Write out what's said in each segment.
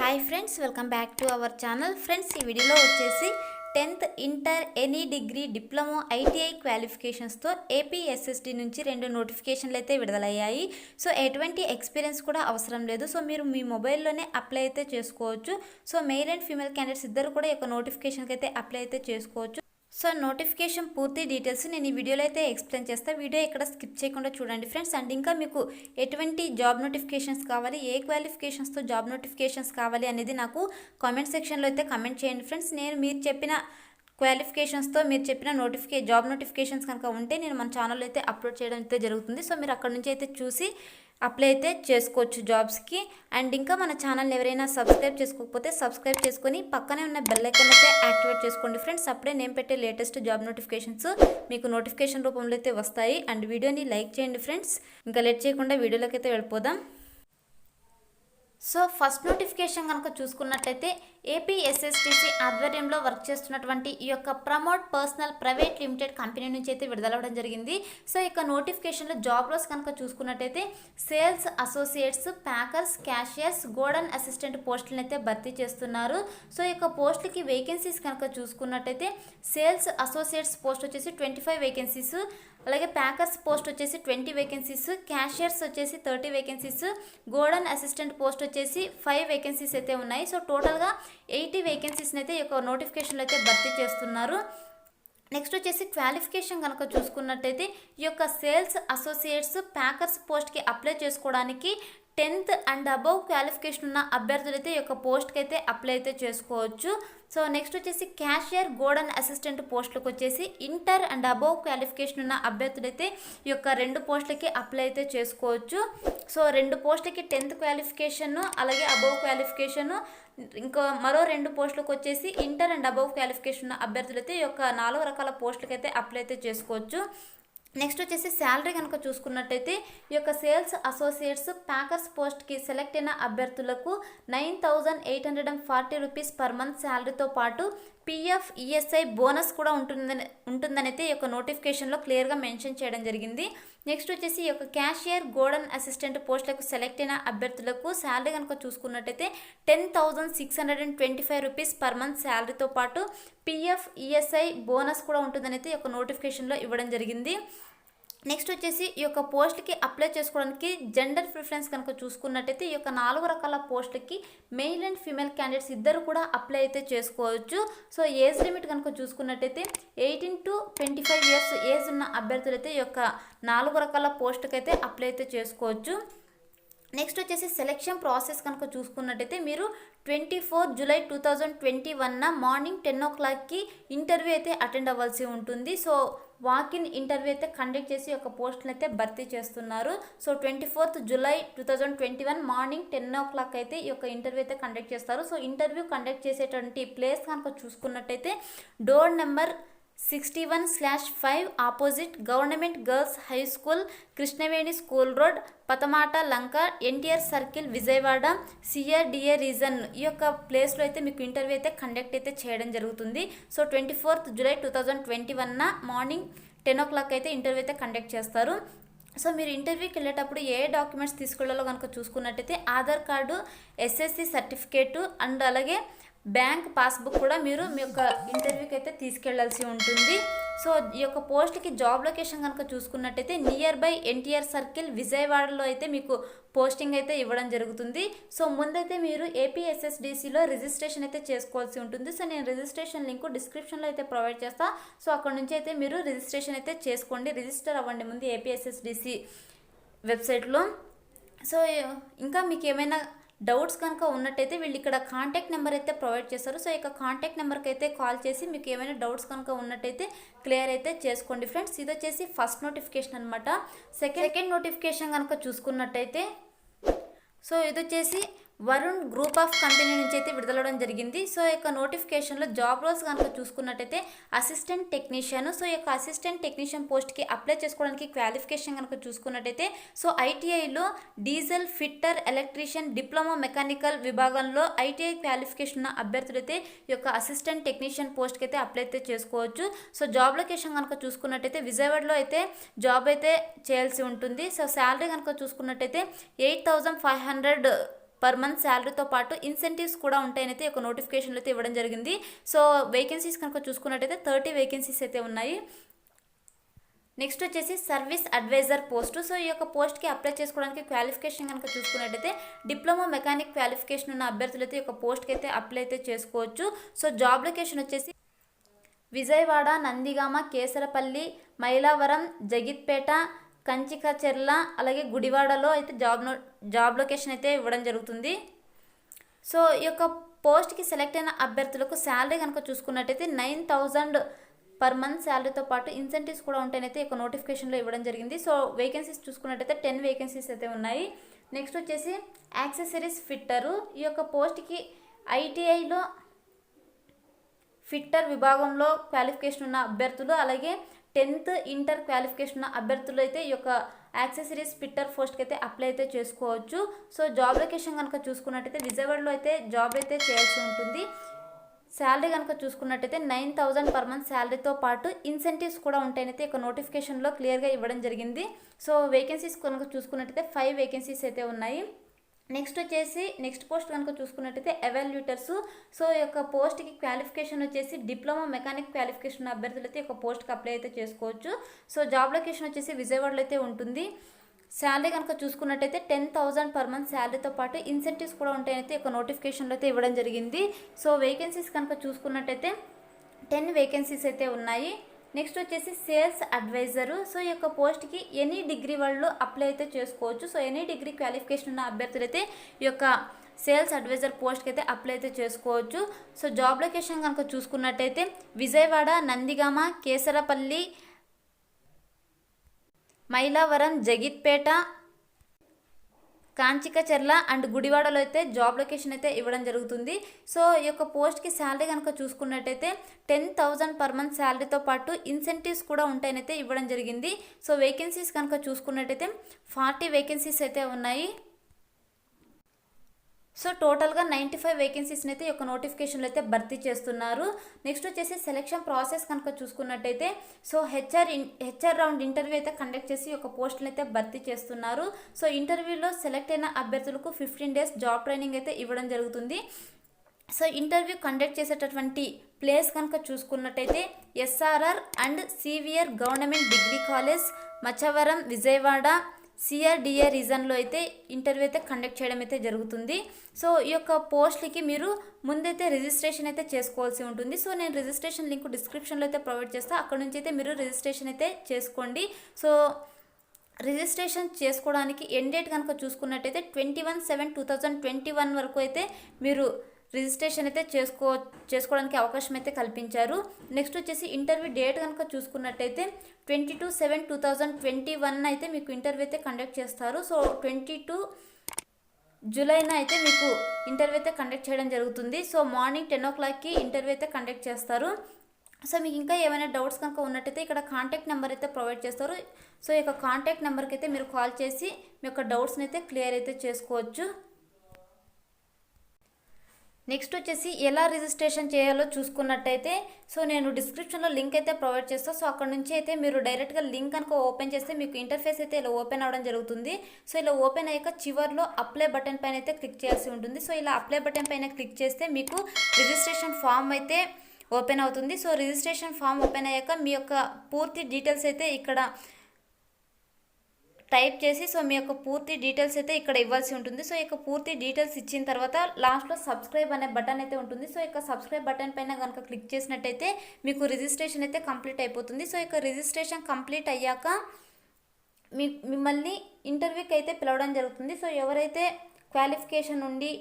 Hi friends, welcome back to our channel. Friends, ఈ వీడియోలో వచ్చేసి 10th inter any degree diploma ITI క్వాలిఫికేషన్స్తో APSSD నుంచి 2 నోటిఫికేషన్లు అయితే విడుదలయ్యాయి. సో ఎటువంటి ఎక్స్పీరియన్స్ కూడా అవసరం లేదు. సో మీరు మీ మొబైల్లోనే అప్లై అయితే చేసుకోవచ్చు. So male and female candidates ఇద్దరు కూడా ఈ యొక్క నోటిఫికేషన్కి అయితే అప్లై అయితే చేసుకోవచ్చు. సో నోటిఫికేషన్ పూర్తి డీటెయిల్స్ నేను ఈ వీడియోలో అయితే ఎక్స్ప్లెయిన్ చేస్తాను. వీడియో ఇక్కడ స్కిప్ చేయకుండా చూడండి ఫ్రెండ్స్. అండ్ ఇంకా మీకు ఎటువంటి జాబ్ నోటిఫికేషన్స్ కావాలి, ఏ క్వాలిఫికేషన్స్తో జాబ్ నోటిఫికేషన్స్ కావాలి అనేది నాకు కామెంట్ సెక్షన్లో అయితే కామెంట్ చేయండి ఫ్రెండ్స్. మీరు చెప్పిన క్వాలిఫికేషన్స్తో మీరు చెప్పిన జాబ్ నోటిఫికేషన్స్ కనుక ఉంటే నేను మన ఛానల్లో అయితే అప్లోడ్ చేయడం అయితే జరుగుతుంది. సో మీరు అక్కడ నుంచి అయితే చూసి అప్లై అయితే చేసుకోవచ్చు జాబ్స్కి. అండ్ ఇంకా మన ఛానల్ని ఎవరైనా సబ్స్క్రైబ్ చేసుకోకపోతే సబ్స్క్రైబ్ చేసుకొని పక్కనే ఉన్న బెల్ ఐకాన్ అయితే యాక్టివేట్ చేసుకోండి ఫ్రెండ్స్. అప్పుడే నేను పెట్టే లేటెస్ట్ జాబ్ నోటిఫికేషన్స్ మీకు నోటిఫికేషన్ రూపంలో అయితే వస్తాయి. అండ్ వీడియోని లైక్ చేయండి ఫ్రెండ్స్. ఇంకా లేట్ చేయకుండా వీడియోలోకి అయితే వెళ్ళిపోదాం. సో ఫస్ట్ నోటిఫికేషన్ కనుక చూసుకున్నట్లయితే ఏపీఎస్ఎస్టీసీ ఆధ్వర్యంలో వర్క్ చేస్తున్నటువంటి ఈ యొక్క promote personal private limited company నుంచి అయితే విడుదలవ్వడం జరిగింది. సో ఈ యొక్క నోటిఫికేషన్లో జాబ్ రోల్స్ కనుక చూసుకున్నట్టయితే sales associates, packers, cashiers, godown assistant పోస్టులను అయితే భర్తీ చేస్తున్నారు. సో ఈ యొక్క పోస్టులకి వేకెన్సీస్ కనుక చూసుకున్నట్టయితే సేల్స్ అసోసియేట్స్ పోస్ట్ వచ్చేసి 25 వేకెన్సీస్, అలాగే ప్యాకర్స్ పోస్ట్ వచ్చేసి 20 వేకెన్సీస్, క్యాషియర్స్ వచ్చేసి 30 వేకెన్సీస్, గోడౌన్ అసిస్టెంట్ పోస్ట్ వచ్చేసి 5 వేకెన్సీస్ అయితే ఉన్నాయి. సో టోటల్గా 80 వేకెన్సీస్ని అయితే ఈ యొక్క నోటిఫికేషన్లో అయితే భర్తీ చేస్తున్నారు. నెక్స్ట్ వచ్చేసి క్వాలిఫికేషన్ కనుక చూసుకున్నట్టయితే ఈ యొక్క సేల్స్ అసోసియేట్స్, ప్యాకర్స్ పోస్ట్కి అప్లై చేసుకోవడానికి 10th అండ్ అబవ్ క్వాలిఫికేషన్ ఉన్న అభ్యర్థులు అయితే ఈ యొక్క పోస్ట్కి అయితే అప్లై అయితే చేసుకోవచ్చు. సో నెక్స్ట్ వచ్చేసి క్యాషియర్, గోడౌన్ అసిస్టెంట్ పోస్టులకు వచ్చేసి ఇంటర్ అండ్ అబవ్ క్వాలిఫికేషన్ ఉన్న అభ్యర్థులైతే ఈ యొక్క 2 పోస్టులకి అప్లై అయితే చేసుకోవచ్చు. సో 2 పోస్టులకి 10th క్వాలిఫికేషన్, అలాగే అబవ్ క్వాలిఫికేషన్, ఇంకా మరో 2 పోస్టులకు వచ్చేసి ఇంటర్ అండ్ అబవ్ క్వాలిఫికేషన్ ఉన్న అభ్యర్థులైతే ఈ యొక్క 4 రకాల పోస్టులకి అయితే అప్లై అయితే చేసుకోవచ్చు. నెక్స్ట్ వచ్చేసి శాలరీ కనుక చూసుకున్నట్టయితే ఈ యొక్క సేల్స్ అసోసియేట్స్, ప్యాకర్స్ పోస్ట్కి సెలెక్ట్ అయిన అభ్యర్థులకు 9,840 రూపీస్ పర్ మంత్ శాలరీతో పాటు పిఎఫ్, ఈఎస్ఐ బోనస్ కూడా ఉంటుందని అయితే ఈ యొక్క నోటిఫికేషన్లో క్లియర్గా మెన్షన్ చేయడం జరిగింది. నెక్స్ట్ వచ్చేసి ఈ యొక్క క్యాషియర్, గోడౌన్ అసిస్టెంట్ పోస్టులకు సెలెక్ట్ అయిన అభ్యర్థులకు శాలరీ కనుక చూసుకున్నట్టయితే 10,625 రూపీస్ పర్ మంత్ శాలరీతో పాటు పిఎఫ్, ఈఎస్ఐ బోనస్ కూడా ఉంటుందని అయితే ఈ యొక్క నోటిఫికేషన్లో ఇవ్వడం జరిగింది. నెక్స్ట్ వచ్చేసి ఈ యొక్క పోస్ట్కి అప్లై చేసుకోవడానికి జెండర్ ప్రిఫరెన్స్ కనుక చూసుకున్నట్టయితే ఈ యొక్క 4 రకాల పోస్టులకి మెయిల్ అండ్ ఫీమేల్ క్యాండిడేట్స్ ఇద్దరు కూడా అప్లై అయితే చేసుకోవచ్చు. సో ఏజ్ లిమిట్ కనుక చూసుకున్నట్టయితే 18 to 25 ఇయర్స్ ఏజ్ ఉన్న అభ్యర్థులైతే ఈ యొక్క 4 రకాల పోస్టుకి అయితే అప్లై అయితే చేసుకోవచ్చు. నెక్స్ట్ వచ్చేసి సెలెక్షన్ ప్రాసెస్ కనుక చూసుకున్నట్టయితే మీరు 24 జూలై 2021 మార్నింగ్ 10 o'clockకి ఇంటర్వ్యూ అయితే అటెండ్ అవ్వాల్సి ఉంటుంది. సో వాకిన్ ఇంటర్వ్యూ అయితే కండక్ట్ చేసి ఒక పోస్టులను అయితే భర్తీ చేస్తున్నారు. So 24th July 2021 morning 10 o'clock అయితే ఈ యొక్క ఇంటర్వ్యూ అయితే కండక్ట్ చేస్తారు. సో ఇంటర్వ్యూ కండక్ట్ చేసేటువంటి ప్లేస్ కనుక చూసుకున్నట్టయితే door number 61/5 opposite government girls high school, Krishnaveni school road, Patamata Lanka, NTR circle, Vijayawada, CRDA region. ఈ యొక్క ప్లేస్లో అయితే మీకు ఇంటర్వ్యూ అయితే కండక్ట్ అయితే చేయడం జరుగుతుంది. So 24th July 2021 morning 10 o'clock అయితే ఇంటర్వ్యూ అయితే కండక్ట్ చేస్తారు. సో మీరు ఇంటర్వ్యూకి వెళ్ళేటప్పుడు ఏ డాక్యుమెంట్స్ తీసుకెళ్లాలో కనుక చూసుకున్నట్టయితే Aadhaar card, SSC certificate and అలాగే బ్యాంక్ పాస్బుక్ కూడా మీరు మీ యొక్క ఇంటర్వ్యూకి అయితే తీసుకెళ్లాల్సి ఉంటుంది. సో ఈ యొక్క పోస్ట్కి జాబ్ లొకేషన్ కనుక చూసుకున్నట్టయితే నియర్ బై ఎన్టీఆర్ సర్కిల్, విజయవాడలో అయితే మీకు పోస్టింగ్ అయితే ఇవ్వడం జరుగుతుంది. సో ముందైతే మీరు ఏపీఎస్ఎస్డిసిలో రిజిస్ట్రేషన్ అయితే చేసుకోవాల్సి ఉంటుంది. సో నేను రిజిస్ట్రేషన్ లింక్ డిస్క్రిప్షన్లో అయితే ప్రొవైడ్ చేస్తాను. సో అక్కడ నుంచి అయితే మీరు రిజిస్ట్రేషన్ అయితే చేసుకోండి, రిజిస్టర్ అవ్వండి ముందు ఏపీఎస్ఎస్డిసి వెబ్సైట్లో. సో ఇంకా మీకు ఏమైనా డౌట్స్ కనుక ఉన్నట్టయితే వీళ్ళు ఇక్కడ కాంటాక్ట్ నెంబర్ అయితే ప్రొవైడ్ చేస్తారు. సో ఇక కాంటాక్ట్ నెంబర్కి అయితే కాల్ చేసి మీకు ఏమైనా డౌట్స్ కనుక ఉన్నట్టయితే క్లియర్ అయితే చేసుకోండి ఫ్రెండ్స్. ఇది వచ్చేసి ఫస్ట్ నోటిఫికేషన్ అనమాట. సెకండ్ నోటిఫికేషన్ కనుక చూసుకున్నట్టయితే సో ఇది వచ్చేసి వరుణ్ గ్రూప్ ఆఫ్ కంపెనీ నుంచి అయితే విడుదలవడం జరిగింది. సో ఈ యొక్క నోటిఫికేషన్లో జాబ్ రోల్స్ కనుక చూసుకున్నట్టయితే అసిస్టెంట్ టెక్నీషియన్. సో ఈ యొక్క అసిస్టెంట్ టెక్నీషియన్ పోస్ట్కి అప్లై చేసుకోవడానికి క్వాలిఫికేషన్ కనుక చూసుకున్నట్టయితే సో ఐటీఐలో diesel fitter, electrician, diploma mechanical విభాగంలో ఐటీఐ క్వాలిఫికేషన్ ఉన్న అభ్యర్థులైతే ఈ యొక్క అసిస్టెంట్ టెక్నీషియన్ పోస్ట్కి అయితే అప్లై అయితే చేసుకోవచ్చు. సో జాబ్ లొకేషన్ కనుక చూసుకున్నట్టయితే విజయవాడలో అయితే జాబ్ అయితే చేయాల్సి ఉంటుంది. సో శాలరీ కనుక చూసుకున్నట్టయితే 8,500 పర్ మంత్ శాలరీతో పాటు ఇన్సెంటివ్స్ కూడా ఉంటాయని అయితే ఒక నోటిఫికేషన్లో అయితే ఇవ్వడం జరిగింది. సో వేకెన్సీస్ కనుక చూసుకున్నట్టయితే 30 వేకెన్సీస్ అయితే ఉన్నాయి. నెక్స్ట్ వచ్చేసి సర్వీస్ అడ్వైజర్ పోస్టు. సో ఈ యొక్క పోస్ట్కి అప్లై చేసుకోవడానికి క్వాలిఫికేషన్ కనుక చూసుకున్నట్టయితే డిప్లొమా మెకానిక్ క్వాలిఫికేషన్ ఉన్న అభ్యర్థులు అయితే ఈ యొక్క పోస్ట్కి అయితే అప్లై అయితే చేసుకోవచ్చు. సో జాబ్ లొకేషన్ వచ్చేసి విజయవాడ, నందిగామ, కేసరపల్లి, మైలావరం, జగిత్పేట, కంచికచెర్ల, అలాగే గుడివాడలో అయితే జాబ్ లొకేషన్ అయితే ఇవ్వడం జరుగుతుంది. సో ఈ యొక్క పోస్ట్కి సెలెక్ట్ అయిన అభ్యర్థులకు శాలరీ కనుక చూసుకున్నట్టయితే 9,000 పర్ మంత్ శాలరీతో పాటు ఇన్సెంటివ్స్ కూడా ఉంటాయనైతే ఒక నోటిఫికేషన్లో ఇవ్వడం జరిగింది. సో వేకెన్సీస్ చూసుకున్నట్టయితే 10 వేకెన్సీస్ అయితే ఉన్నాయి. నెక్స్ట్ వచ్చేసి యాక్సెసరీస్ ఫిట్టరు. ఈ యొక్క పోస్ట్కి ఐటీఐలో ఫిట్టర్ విభాగంలో క్వాలిఫికేషన్ ఉన్న అభ్యర్థులు, అలాగే 10th ఇంటర్ క్వాలిఫికేషన్ ఉన్న అభ్యర్థులు అయితే ఈ యొక్క యాక్సెసరీస్ ఫిట్టర్ పోస్ట్కి అయితే అప్లై అయితే చేసుకోవచ్చు. సో జాబ్ లొకేషన్ కనుక చూసుకున్నట్టయితే విజయవాడలో అయితే జాబ్ అయితే చేయాల్సి ఉంటుంది. శాలరీ కనుక చూసుకున్నట్టయితే 9,000 పర్ మంత్ శాలరీతో పాటు ఇన్సెంటివ్స్ కూడా ఉంటాయనైతే ఒక నోటిఫికేషన్లో క్లియర్గా ఇవ్వడం జరిగింది. సో వేకెన్సీస్ కనుక చూసుకున్నట్టయితే 5 వేకెన్సీస్ అయితే ఉన్నాయి. నెక్స్ట్ పోస్ట్ కనుక చూసుకున్నట్టయితే ఎవాల్యూటర్స్. సో ఈ యొక్క పోస్ట్కి క్వాలిఫికేషన్ వచ్చేసి డిప్లొమా మెకానిక్ క్వాలిఫికేషన్ ఉన్న అభ్యర్థులు అయితే ఈ యొక్క పోస్ట్కి అప్లై అయితే చేసుకోవచ్చు. సో జాబ్ లొకేషన్ వచ్చేసి విజయవాడలో అయితే ఉంటుంది. శాలరీ కనుక చూసుకున్నట్టయితే 10,000 పర్ మంత్ శాలరీతో పాటు ఇన్సెంటివ్స్ కూడా ఉంటాయైతే ఒక నోటిఫికేషన్లో అయితే ఇవ్వడం జరిగింది. సో వేకెన్సీస్ కనుక చూసుకున్నట్టయితే 10 వేకెన్సీస్ అయితే ఉన్నాయి. నెక్స్ట్ వచ్చేసి సేల్స్ అడ్వైజరు. సో ఈ యొక్క పోస్ట్కి ఎనీ డిగ్రీ వాళ్ళు అప్లై అయితే చేసుకోవచ్చు. సో ఎనీ డిగ్రీ క్వాలిఫికేషన్ ఉన్న అభ్యర్థులు అయితే ఈ యొక్క సేల్స్ అడ్వైజర్ పోస్ట్కి అయితే అప్లై అయితే చేసుకోవచ్చు. సో జాబ్ లొకేషన్ కనుక చూసుకున్నట్టయితే విజయవాడ, నందిగామ, కేసరపల్లి, మైలావరం, జగిత్పేట, కాంచికచెర్ల అండ్ గుడివాడలో అయితే జాబ్ లొకేషన్ అయితే ఇవ్వడం జరుగుతుంది. సో ఈ యొక్క పోస్ట్కి శాలరీ కనుక చూసుకున్నట్టయితే 10,000 పర్ మంత్ శాలరీతో పాటు ఇన్సెంటివ్స్ కూడా ఉంటాయనైతే ఇవ్వడం జరిగింది. సో వేకెన్సీస్ కనుక చూసుకున్నట్టయితే 40 వేకెన్సీస్ అయితే ఉన్నాయి. సో టోటల్గా 95 వేకెన్సీస్ని అయితే ఈ యొక్క నోటిఫికేషన్లో అయితే భర్తీ చేస్తున్నారు. నెక్స్ట్ వచ్చేసి సెలెక్షన్ ప్రాసెస్ కనుక చూసుకున్నట్టయితే సో హెచ్ఆర్ రౌండ్ ఇంటర్వ్యూ అయితే కండక్ట్ చేసి ఒక పోస్టులను అయితే భర్తీ చేస్తున్నారు. సో ఇంటర్వ్యూలో సెలెక్ట్ అయిన అభ్యర్థులకు 15 days జాబ్ ట్రైనింగ్ అయితే ఇవ్వడం జరుగుతుంది. సో ఇంటర్వ్యూ కండక్ట్ చేసేటటువంటి ప్లేస్ కనుక చూసుకున్నట్టయితే SRR and CVR government degree college, Machavaram, Vijayawada, CRDA రీజన్లో అయితే ఇంటర్వ్యూ అయితే కండక్ట్ చేయడం అయితే జరుగుతుంది. సో ఈ యొక్క పోస్ట్లకి మీరు ముందైతే రిజిస్ట్రేషన్ అయితే చేసుకోవాల్సి ఉంటుంది. సో నేను రిజిస్ట్రేషన్ లింక్ డిస్క్రిప్షన్లో అయితే ప్రొవైడ్ చేస్తాను. అక్కడ నుంచి అయితే మీరు రిజిస్ట్రేషన్ అయితే చేసుకోండి. సో రిజిస్ట్రేషన్ చేసుకోవడానికి ఎండ్ డేట్ కనుక చూసుకున్నట్టయితే 21/7/2021 వరకు అయితే మీరు రిజిస్ట్రేషన్ అయితే చేసుకోవడానికి అవకాశం అయితే కల్పించారు. నెక్స్ట్ వచ్చేసి ఇంటర్వ్యూ డేట్ కనుక చూసుకున్నట్టయితే 22/7/2021 అయితే మీకు ఇంటర్వ్యూ అయితే కండక్ట్ చేస్తారు. సో 22 జూలైన అయితే మీకు ఇంటర్వ్యూ అయితే కండక్ట్ చేయడం జరుగుతుంది. సో మార్నింగ్ 10 o'clockకి ఇంటర్వ్యూ అయితే కండక్ట్ చేస్తారు. సో మీకు ఇంకా ఏమైనా డౌట్స్ కనుక ఉన్నట్టయితే ఇక్కడ కాంటాక్ట్ నెంబర్ అయితే ప్రొవైడ్ చేస్తారు. సో ఈ యొక్క కాంటాక్ట్ నెంబర్కి అయితే మీరు కాల్ చేసి మీ యొక్క డౌట్స్ని అయితే క్లియర్ అయితే చేసుకోవచ్చు. నెక్స్ట్ వచ్చేసి ఎలా రిజిస్ట్రేషన్ చేయాలో చూసుకున్నట్టయితే సో నేను డిస్క్రిప్షన్లో లింక్ అయితే ప్రొవైడ్ చేస్తాను. సో అక్కడ నుంచి అయితే మీరు డైరెక్ట్గా లింక్ కనుక ఓపెన్ చేస్తే మీకు ఇంటర్ఫేస్ అయితే ఇలా ఓపెన్ అవ్వడం జరుగుతుంది. సో ఇలా ఓపెన్ అయ్యాక చివర్లో అప్లై బటన్ పైన అయితే క్లిక్ చేయాల్సి ఉంటుంది. సో ఇలా అప్లై బటన్ పైన క్లిక్ చేస్తే మీకు రిజిస్ట్రేషన్ ఫామ్ అయితే ఓపెన్ అవుతుంది. సో రిజిస్ట్రేషన్ ఫామ్ ఓపెన్ అయ్యాక మీ యొక్క పూర్తి డీటెయిల్స్ అయితే ఇక్కడ టైప్ చేసి సో మీ యొక్క పూర్తి డీటెయిల్స్ అయితే ఇక్కడ ఇవ్వాల్సి ఉంటుంది. సో ఇక పూర్తి డీటెయిల్స్ ఇచ్చిన తర్వాత లాస్ట్లో సబ్స్క్రైబ్ అనే బటన్ అయితే ఉంటుంది. సో ఇక సబ్స్క్రైబ్ బటన్ పైన కనుక క్లిక్ చేసినట్టయితే మీకు రిజిస్ట్రేషన్ అయితే కంప్లీట్ అయిపోతుంది. సో ఇక రిజిస్ట్రేషన్ కంప్లీట్ అయ్యాక మిమ్మల్ని ఇంటర్వ్యూకి అయితే పిలవడం జరుగుతుంది. సో ఎవరైతే క్వాలిఫికేషన్ ఉండి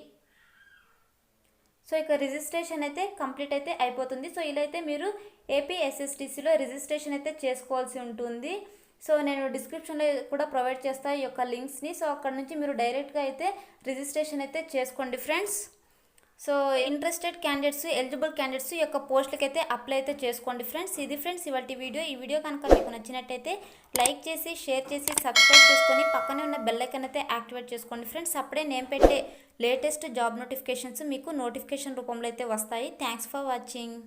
సో ఇక రిజిస్ట్రేషన్ అయితే కంప్లీట్ అయితే అయిపోతుంది. సో ఇలా అయితే మీరు ఏపీఎస్ఎస్టీసీలో రిజిస్ట్రేషన్ అయితే చేసుకోవాల్సి ఉంటుంది. సో నేను డిస్క్రిప్షన్లో కూడా ప్రొవైడ్ చేస్తాను ఈ యొక్క లింక్స్ని. సో అక్కడ నుంచి మీరు డైరెక్ట్గా అయితే రిజిస్ట్రేషన్ అయితే చేసుకోండి friends. So interested candidates, eligible candidates ఈ యొక్క పోస్టులకి అయితే అప్లై అయితే చేసుకోండి ఫ్రెండ్స్. ఇది ఫ్రెండ్స్ ఇవాళ వీడియో. ఈ వీడియో కనుక మీకు నచ్చినట్టయితే లైక్ చేసి, షేర్ చేసి, సబ్స్క్రైబ్ చేసుకొని పక్కనే ఉన్న బెల్ ఐకాన్ అయితే యాక్టివేట్ చేసుకోండి ఫ్రెండ్స్. అప్పుడే నేను పెట్టే లేటెస్ట్ జాబ్ నోటిఫికేషన్స్ మీకు నోటిఫికేషన్ రూపంలో అయితే వస్తాయి. Thanks for watching.